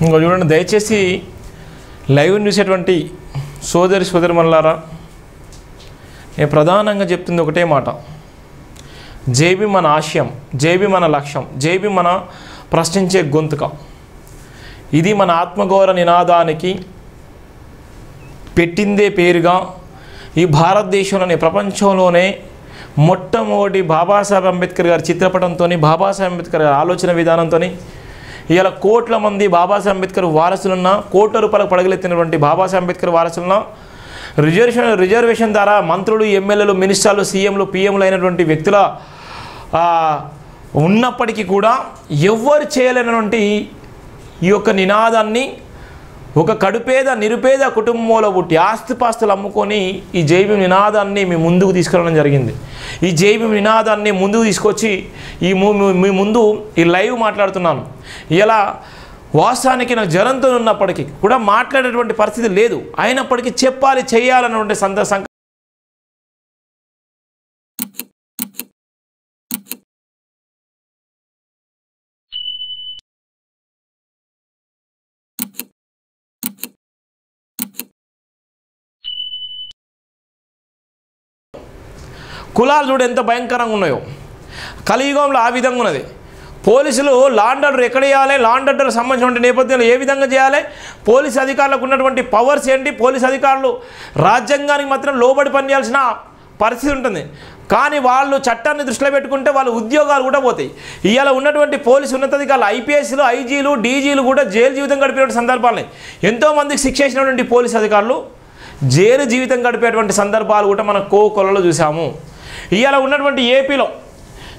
ఇంకో చూడండి, దయచేసి లైవ్ చూసేటువంటి సోదరిమణులారా, నేను ప్రధానంగా చెప్తుంది ఒకటే మాట. జేబీ మన ఆశయం, జేబీ మన లక్ష్యం, జేబీ మన ప్రశ్నించే గొంతుక. ఇది మన ఆత్మగౌరవ నినాదానికి పెట్టిందే పేరుగా ఈ భారతదేశంలోనే, ప్రపంచంలోనే మొట్టమొదటి బాబాసాహెబ్ అంబేద్కర్ గారి చిత్రపటంతో, బాబాసాహెబ్ అంబేద్కర్ గారి ఆలోచన విధానంతో ఇలా కోట్ల మంది బాబాసాహెబ్ అంబేద్కర్ వారసులున్న, కోట్ల రూపాయలకు పడగలెత్తినటువంటి బాబాసాహెబ్ అంబేద్కర్ వారసులున్న, రిజర్వేషన్ ద్వారా మంత్రులు, ఎమ్మెల్యేలు, మినిస్టర్లు, సీఎంలు, పిఎంలు అయినటువంటి వ్యక్తుల ఉన్నప్పటికీ కూడా ఎవ్వరు చేయలేనటువంటి ఈ యొక్క నినాదాన్ని ఒక కడుపేద నిరుపేద కుటుంబంలో పుట్టి ఆస్తిపాస్తులు అమ్ముకొని ఈ జైబీ నినాదాన్ని మీ ముందుకు తీసుకురావడం జరిగింది. ఈ జైబీ నినాదాన్ని ముందుకు తీసుకొచ్చి మీ ముందు ఈ లైవ్ మాట్లాడుతున్నాను. ఇలా వాస్తవానికి నాకు జ్వరంతో ఉన్నప్పటికీ కూడా మాట్లాడేటువంటి పరిస్థితి లేదు. అయినప్పటికీ చెప్పాలి, చేయాలన్నటువంటి కులాలు చూడు ఎంత భయంకరంగా ఉన్నాయో. కలియుగంలో ఆ విధంగా ఉన్నది. పోలీసులు లాండ్ ఆర్డర్ ఎక్కడ చేయాలి, లాండ్ ఆర్డర్ సంబంధించిన నేపథ్యంలో ఏ విధంగా చేయాలి, పోలీసు అధికారులకు ఉన్నటువంటి పవర్స్ ఏంటి, పోలీసు అధికారులు రాజ్యాంగానికి మాత్రం లోబడి పనిచేయాల్సిన పరిస్థితి ఉంటుంది. కానీ వాళ్ళు చట్టాన్ని దృష్టిలో పెట్టుకుంటే వాళ్ళ ఉద్యోగాలు కూడా పోతాయి. ఇవాళ ఉన్నటువంటి పోలీసు ఉన్నతాధికారులు, ఐపీఎస్లు, ఐజీలు, డీజీలు కూడా జైలు జీవితం గడిపేటువంటి సందర్భాలని, ఎంతోమందికి శిక్ష చేసినటువంటి పోలీసు అధికారులు జైలు జీవితం గడిపేటువంటి సందర్భాలు కూడా మనం కోకొల్లలో చూసాము. ఇవాళ ఉన్నటువంటి ఏపీలో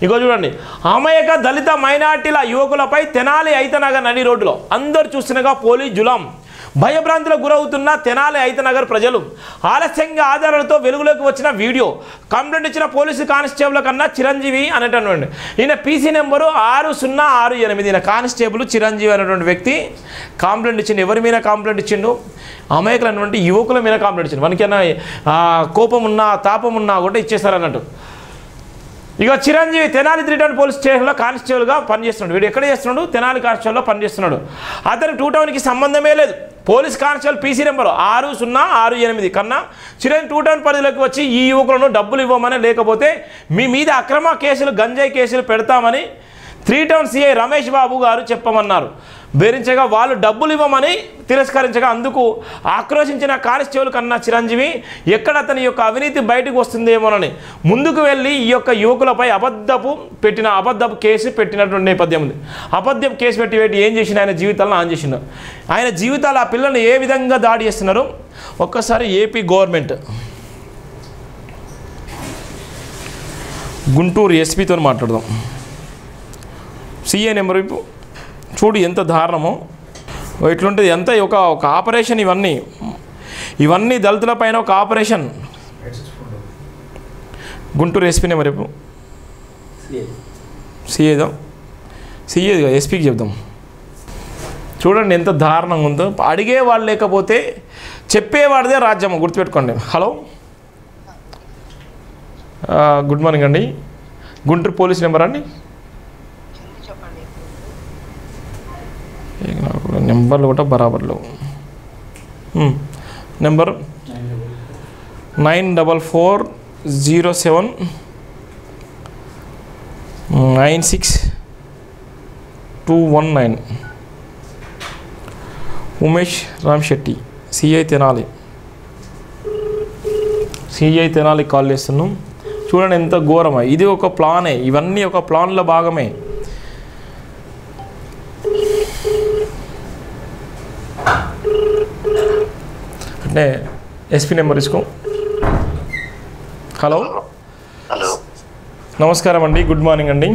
ఇగో చూడండి, అమాయక దళిత మైనార్టీల యువకులపై తెనాలి ఐతనగర్ నడి రోడ్డులో అందరూ చూస్తుండగా పోలీస్ జులాం. భయభ్రాంతులకు గురవుతున్న తెనాలి ఐతనగర్ ప్రజలు. ఆలస్యంగా ఆధారాలతో వెలుగులోకి వచ్చిన వీడియో. కంప్లైంట్ ఇచ్చిన పోలీసు కానిస్టేబుల్ కన్నా చిరంజీవి అనేటటువంటి ఈయన పీసీ నెంబరు 6068. ఈయన కానిస్టేబుల్ చిరంజీవి అనేటువంటి వ్యక్తి కంప్లైంట్ ఇచ్చిండు. ఎవరి మీద కంప్లైంట్ ఇచ్చిండు? అమాయకులైనటువంటి యువకుల మీద కంప్లైంట్ ఇచ్చిండు. మనకైనా కోపం ఉన్నా, తాపం ఉన్నా కూడా ఇచ్చేస్తారన్నట్టు. ఇక చిరంజీవి తెనాలి 3 టౌన్ పోలీస్ స్టేషన్లో కానిస్టేబుల్గా పనిచేస్తున్నాడు. వీడు ఎక్కడ చేస్తున్నాడు? తెనాలి కానిస్టేబుల్లో పనిచేస్తున్నాడు. అతను 2 టౌన్కి సంబంధమే లేదు. పోలీస్ కానిస్టేబుల్ పీసీ నెంబరు 6068 కన్నా చిరంజీవి 2 టౌన్ పరిధిలోకి వచ్చి ఈ యువకులను డబ్బులు ఇవ్వమని, లేకపోతే మీ మీద అక్రమ కేసులు, గంజాయి కేసులు పెడతామని 3 టౌన్ సిఐ రమేష్ బాబు గారు చెప్పమన్నారు. బెదిరించగా వాళ్ళు డబ్బులు ఇవ్వమని తిరస్కరించగా అందుకు ఆక్రోశించిన కానిస్టేబుల్ కన్నా చిరంజీవి ఎక్కడ అతని యొక్క అవినీతి బయటకు వస్తుందేమోనని ముందుకు వెళ్ళి ఈ యొక్క యువకులపై అబద్ధపు కేసు పెట్టినటువంటి నేపథ్యం ఉంది. అబద్ధపు కేసు పెట్టి ఏం చేసిన ఆయన జీవితాలను ఆన్ చేసిన ఆయన జీవితాలు ఆ పిల్లల్ని ఏ విధంగా దాడి చేస్తున్నారు ఒక్కసారి ఏపీ గవర్నమెంట్ గుంటూరు ఎస్పీతో మాట్లాడదాం. సిఏ నెంబర్ చూడు ఎంత దారుణమో ఇట్లుంటుంది. ఎంత ఒక ఆపరేషన్. ఇవన్నీ దళితుల పైన ఒక ఆపరేషన్. గుంటూరు ఎస్పీ నెంబర్ రేపు సిఏగా ఎస్పీకి చెప్దాం. చూడండి ఎంత దారుణంగా ఉందో. అడిగేవాళ్ళు లేకపోతే చెప్పేవాడిదే రాజ్యం, గుర్తుపెట్టుకోండి. హలో, గుడ్ మార్నింగ్ అండి. గుంటూరు పోలీస్ నెంబర్ అండి. నెంబర్లు కూడా బరాబర్లు. Number 94079629. Umesh Ram Shetty, CI Tenali call చేస్తున్నాం. చూడండి ఎంత ఘోరమా. ఇది ఒక ప్లానే, ఇవన్నీ ఒక ప్లాన్లో భాగమే. అంటే ఎస్పీ నెంబర్ ఇసుకో. హలో, నమస్కారం అండి. గుడ్ మార్నింగ్ అండి.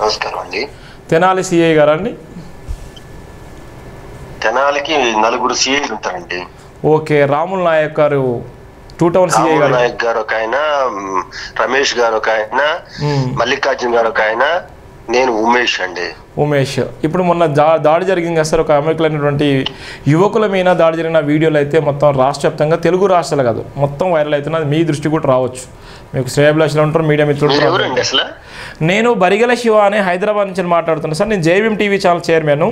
నమస్కారం అండి. తెనాలి సిఐ గారా అండి? తెనాలికి 4 సిఐలు ఉంటారండి. ఓకే, రాముల్ నాయక్ గారు 2 టౌన్ సిఐ గారు. నాయక్ గారు ఒక ఆయన, రమేష్ గారు ఒక ఆయన, మల్లికార్జున్ గారు ఒక ఆయన, నేను ఉమేష్ అండి. ఉమేష్. ఇప్పుడు మొన్న దాడి జరిగింది కదా సార్, ఒక అమెరికలైనటువంటి యువకుల మీద దాడి జరిగిన వీడియోలు అయితే మొత్తం రాష్ట్ర వ్యాప్తంగా, తెలుగు రాష్ట్రాలు కాదు మొత్తం వైరల్ అవుతున్నది. మీ దృష్టి కూడా రావచ్చు. మీకు శ్రేయభిలాషులు ఉంటారు, మీడియా మిత్రులు. నేను బరిగెల శివ అనే హైదరాబాద్ నుంచి మాట్లాడుతున్నాను సార్. నేను JBM TV channel chairman.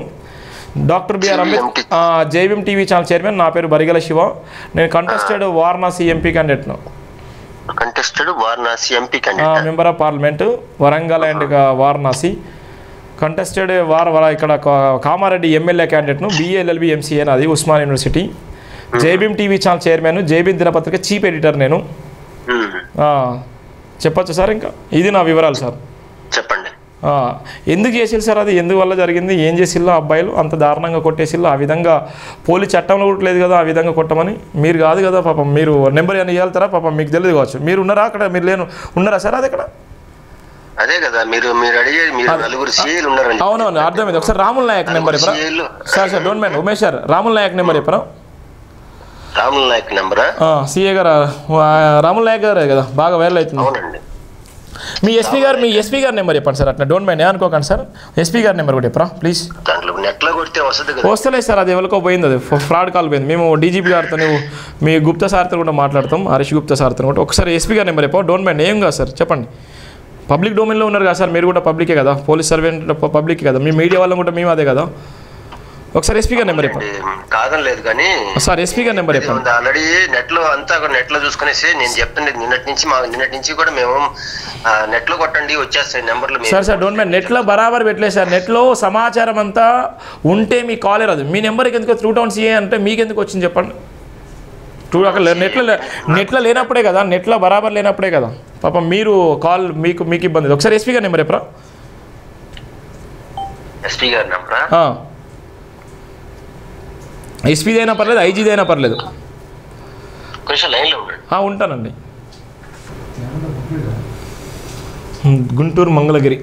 Doctor BR Ambedkar JBM TV channel chairman. నా పేరు బరిగల శివ. నేను కంటెస్టెడ్ వారణాసి ఎంపీ క్యాండిడేట్ను. Member of parliament Warangal and Varanasi. Contested ఇక్కడ కామారెడ్డి ఎమ్మెల్యే క్యాండిడేట్ను. BA LLB MCA నాది Osman University. JBM TV channel chairman, JBM దినపత్రిక చీఫ్ ఎడిటర్ నేను. చెప్పచ్చు సార్? ఇంకా ఇది నా వివరాలు సార్. చెప్పండి. ఎందుకు చేసిల్లు సార్? అది ఎందువల్ల జరిగింది? ఏం చేసిల్లు అబ్బాయిలు అంత దారుణంగా కొట్టేసిల్లు? ఆ విధంగా పోలీస్ చట్టంలో కూడా లేదు కదా ఆ విధంగా కొట్టమని. మీరు కాదు కదా పాపం, మీరు నెంబర్ అని ఇవ్వాలతారా పాపం? మీకు తెలియదు కావచ్చు. మీరు ఉన్నారా అక్కడ? మీరు ఉన్నారా సార్? అది అక్కడ అదే కదా మీరు అడిగే నలుగురు సీఏలు ఉన్నారు. అవునవును, అర్థమైంది. ఒకసారి రాముల్ నాయక్ నెంబర్ చెప్పరా sir? Don't mind Umesh sir, Ramul Nayak number చెప్పరా? రాముల్ నాయక్ నెంబరా? సీఏ గారు రాముల్ నాయక్ గారే కదా, బాగా వైరల్ అవుతుంది. అవునండి. మీ ఎస్పీ గారి నెంబర్ చెప్పండి సార్. అట్లా డోంట్ మైండ్ అనుకోకండి సార్. ఎస్పీ గారి నెంబర్ కూడా చెప్పరా ప్లీజ్? వస్తలేదు సార్, అది ఎవరికో పోయింది, అది ఫ్రాడ్ కాల్ పోయింది. మేము డీజీపీ గారితో మీ గుప్తా సార్తో కూడా మాట్లాడతాం, హరీష్ గుప్తా సార్తో కూడా. ఒకసారి ఎస్పీ గారి నెంబర్ చెప్పా. Don't mind. ఏం కాదు సార్, చెప్పండి. పబ్లిక్ డొమైన్లో ఉన్నారు కదా సార్, మీరు కూడా పబ్లికే కదా, పోలీస్ సర్వెంట్ పబ్లిక్ కదా, మీ మీడియా వాళ్ళం కూడా మేము అదే కదా. ఒకసారి ఎస్పీ గారి నెంబర్ చెప్పండి. కాదనలేదు కానీ సార్ ఎస్పీ గారి నెంబర్ చెప్పండి. ఆల్రెడీ నెట్ లో చూసుకునేసి నేను చెప్తుండే నిన్నటి నుంచి కూడా మేము నెట్ లో కొట్టండి వచ్చేస్తాయి నెంబర్లు. Sir don't mind. నెట్లో బరాబర్ పెట్టలేదు సార్. నెట్లో సమాచారం అంతా ఉంటే మీ కాలే రాదు. మీ నెంబర్కి ఎందుకు త్రూ టౌన్ CA అంటే మీకు ఎందుకు వచ్చింది చెప్పండి? అక్కడ నెట్లో లేనప్పుడే కదా, నెట్లో బరాబర్ లేనప్పుడే కదా పాపం మీరు కాల్ మీకు ఇబ్బంది. ఒకసారి ఎస్పీ గారి నెంబర్ చెప్పరా? ఎస్పీ గారి నెంబరా? ఎస్పీది అయినా పర్లేదు, ఐజీది అయినా పర్లేదు. ఉంటానండి. గుంటూరు మంగళగిరి.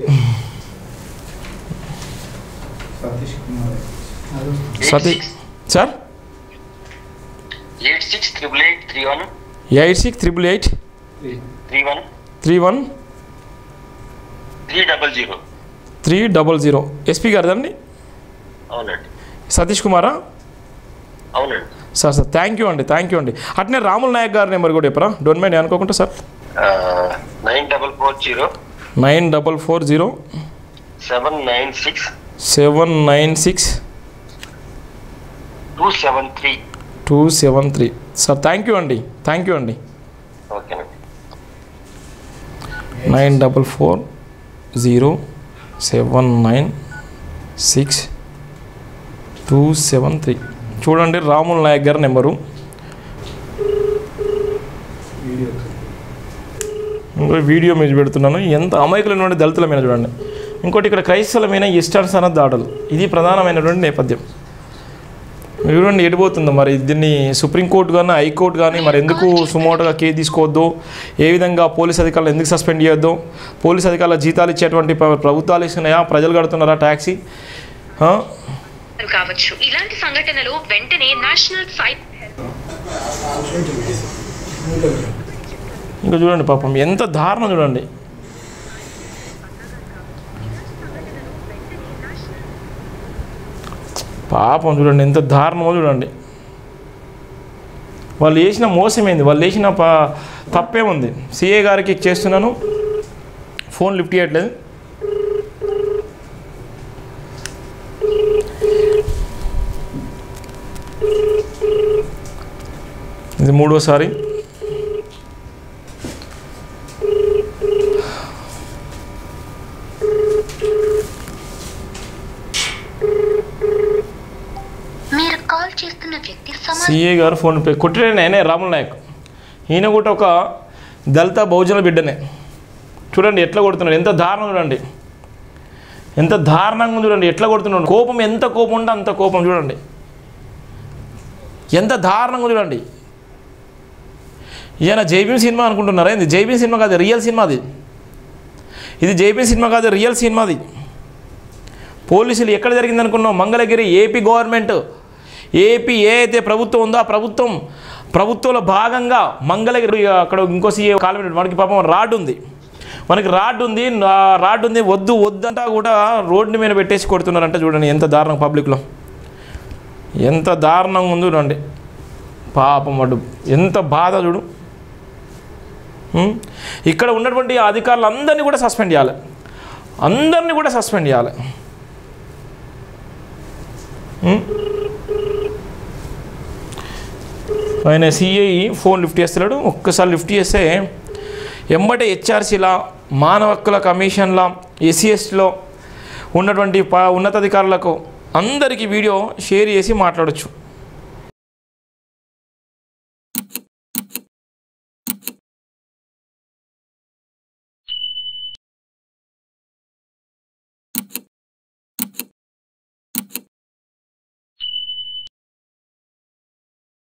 సతీష్ సార్. 868831 ఎస్పీ గారిదండి. అవునండి. సతీష్ కుమారా? అవునండి సార్. థ్యాంక్ యూ అండి. అట్నే రాముల్ నాయక్ గారి నెంబర్ కూడా చెప్పరా? డోంట్ మైండ్ అనుకోకుండా సార్. 9440 796 273 సార్. థ్యాంక్ యూ అండి. ఓకేనండి. 9440 796 273. చూడండి రాముల్ నాయక్ గారి నెంబరు. వీడియో మీద పెడుతున్నాను. ఎంత అమాయకులైనటువంటి దళితుల మీద చూడండి. ఇంకోటి ఇక్కడ క్రైస్తవుల మీద ఇష్టానుసార దాడులు, ఇది ప్రధానమైనటువంటి నేపథ్యం. చూడండి ఎడిపోతుందో మరి. దీన్ని సుప్రీంకోర్టు కానీ హైకోర్టు కానీ మరి ఎందుకు సుమోటోగా కేసు తీసుకోవద్దు, ఏ విధంగా పోలీస్ అధికారులు ఎందుకు సస్పెండ్ చేయొద్దు, పోలీస్ అధికారుల జీతాలు ఇచ్చేటువంటి ప్రభుత్వాలు ఇస్తున్నాయా, ప్రజలు కడుతున్నారా ట్యాక్సీ కావచ్చు. ఇలాంటి సంఘటనలు వెంటనే నేషనల్ సైట్. ఇంకా చూడండి పాపం ఎంత దారుణం చూడండి. పాపం చూడండి ఎంత దారుణమో చూడండి. వాళ్ళు చేసిన మోసమేంది, వాళ్ళు చేసిన తప్పేముంది? CA గారికి చేస్తున్నాను, ఫోన్ లిఫ్ట్ చేయట్లేదు. ఇది మూడోసారి. CA గారు ఫోన్ పే కొట్టిన నేనే రాముల్ నాయక్. ఈయన కూడా ఒక దళిత బహుజన బిడ్డనే. చూడండి ఎట్లా కొడుతున్నాడు, ఎంత దారుణం చూడండి, ఎంత దారుణంగా చూడండి ఎట్లా కొడుతున్నాడు. కోపం ఎంత కోపం ఉంటే అంత కోపం చూడండి, ఎంత దారుణంగా చూడండి. ఈయన జైబీం సినిమా అనుకుంటున్నారా? ఇది జైబీం సినిమా కాదు, రియల్ సినిమాది. ఇది జైబీం సినిమా కాదు, రియల్ సినిమాది. పోలీసులు ఎక్కడ జరిగింది అనుకున్నాం? మంగళగిరి. ఏపీ గవర్నమెంట్, ఏపీ ఏ అయితే ప్రభుత్వం ఉందో ఆ ప్రభుత్వంలో భాగంగా మంగళగిరి అక్కడ ఇంకో CA కాలమే. మనకి పాపం రాడ్ ఉంది, రాడ్ ఉంది, వద్దు వద్దంటా కూడా రోడ్డు మీద పెట్టేసి కొడుతున్నారంట. చూడండి ఎంత దారుణం, పబ్లిక్లో ఎంత దారుణంగా ఉంది చూడండి. పాపం వాడు ఎంత బాధ చూడు. ఇక్కడ ఉన్నటువంటి అధికారులు అందరినీ కూడా సస్పెండ్ చేయాలి, ఆయన సిఐ ఫోన్ లిఫ్ట్ చేస్తున్నాడు. ఒక్కసారి లిఫ్ట్ చేస్తే ఎంబటే హెచ్ఆర్సీలా, మానవ హక్కుల కమిషన్ల, ఎస్సీఎస్లో ఉన్నటువంటి ఉన్నతాధికారులకు అందరికీ వీడియో షేర్ చేసి మాట్లాడచ్చు.